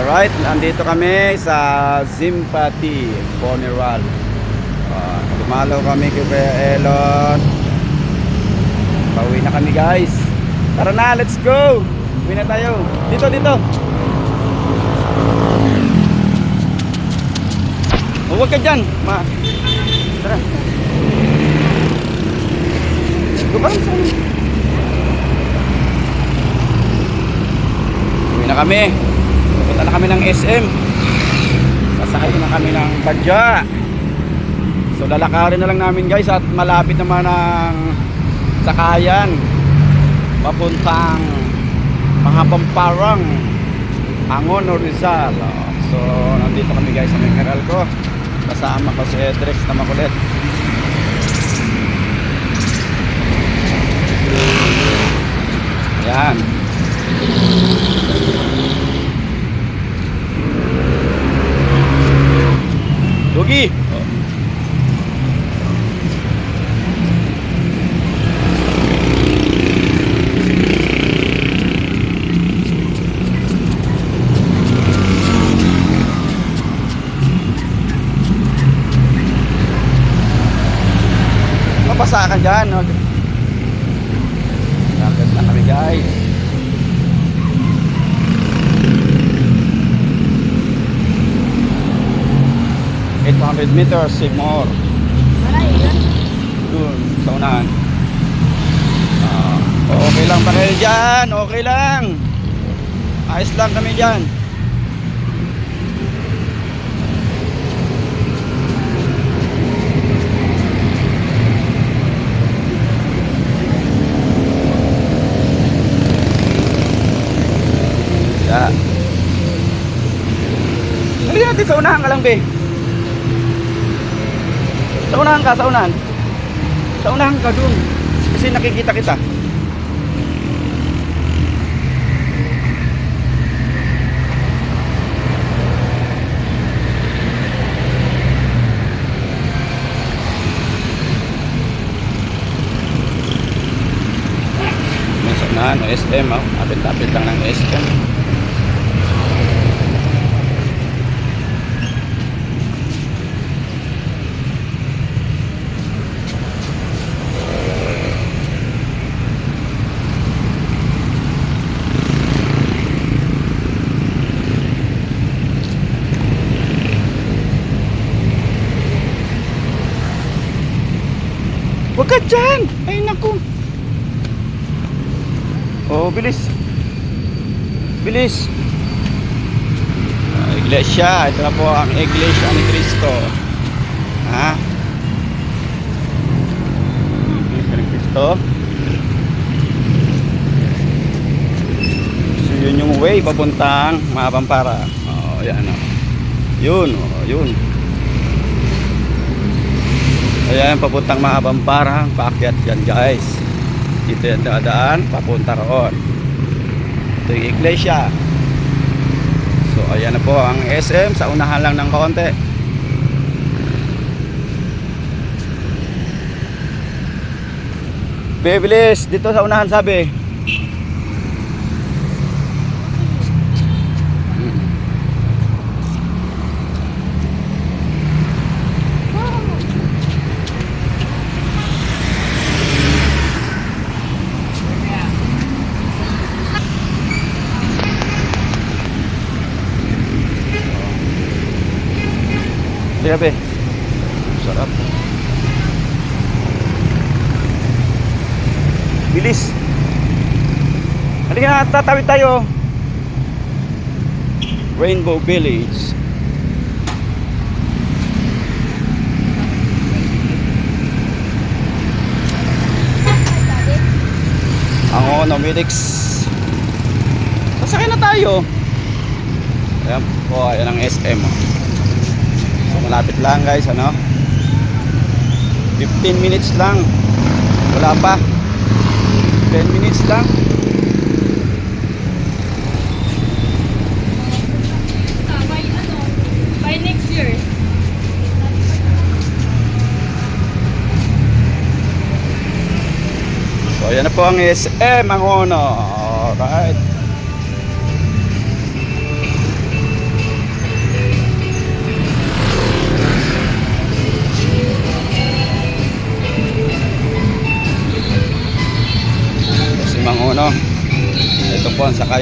Alright, nandito kami sa Sympathy Funeral. Dumalaw kami kay Kuya Elon. Pauwi na kami guys. Tara na, let's go. Uwi na tayo. Dito, dito. Huwag ka dyan, ma. Tara. Go ba? Uwi na kami. Punta na kami ng SM. Sasakay na kami ng Badya. So lalakarin na lang namin guys. At malapit naman ang sakayan papuntang Mahapamparang, Angon o Rizal. So nandito kami guys sa Meralco. Kasama ko si Edrex na makulit. Yan. Dugi. Mabasa ka dyan. Lakad na kami guys. meters, Sigmore. Doon, sa unahan. Okay lang pa kayo dyan. Okay lang. Ayos lang kami dyan. Yeah. Halika natin sa unahan ka lang, be. Sa unahan ka, sa unahan. Sa unahan ka dun. Kasi nakikita kita. Sa unahan, SM, apit-apit lang ng SM. Huwag ka dyan! Ay naku! Oh, bilis! Bilis! Iglesia! Ito na po ang Iglesia ni Cristo. Ha? Iglesia ni Cristo. So yun yung way papuntang Mahapampara. Oh, yan o. Yun, oh, yun. Ayan, papuntang Mahapampara. Paakyat yan guys. Dito yung dadaan, papunta roon. Ito yung iglesia. So ayan na po ang SM. Sa unahan lang ng kaunti. Bibilis, dito sa unahan sabi. Grabe. Sarap. Bilis. Halika na, tatawid tayo. Rainbow Village. Ang Onomedics. Sasakay na tayo. Ayan po, ayan ang SM. Malapit lang guys, ano, 15 minutes lang, wala pa, 10 minutes lang. By next year. So ayan na po ang SM, ang Ono. Alright.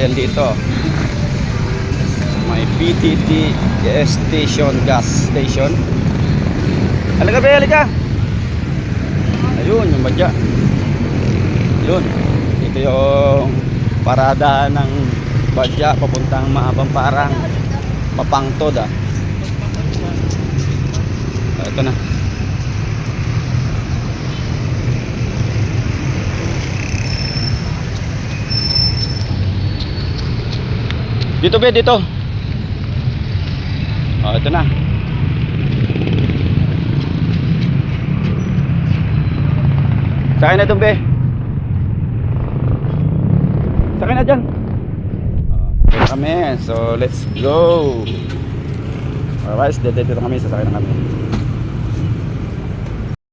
sasakyan dito. May PTT station, gas station. Halika be, halika. Ayun, yung badya. Yun. Ito yung parada ng badya papuntang Maabang Parang, Papangtod ah. Ito na. Dito be, dito. Oh, ito na. Sakay na ito be. Sakay na dyan. Okay kami. So let's go. Alright, dito kami. Sasakay na kami.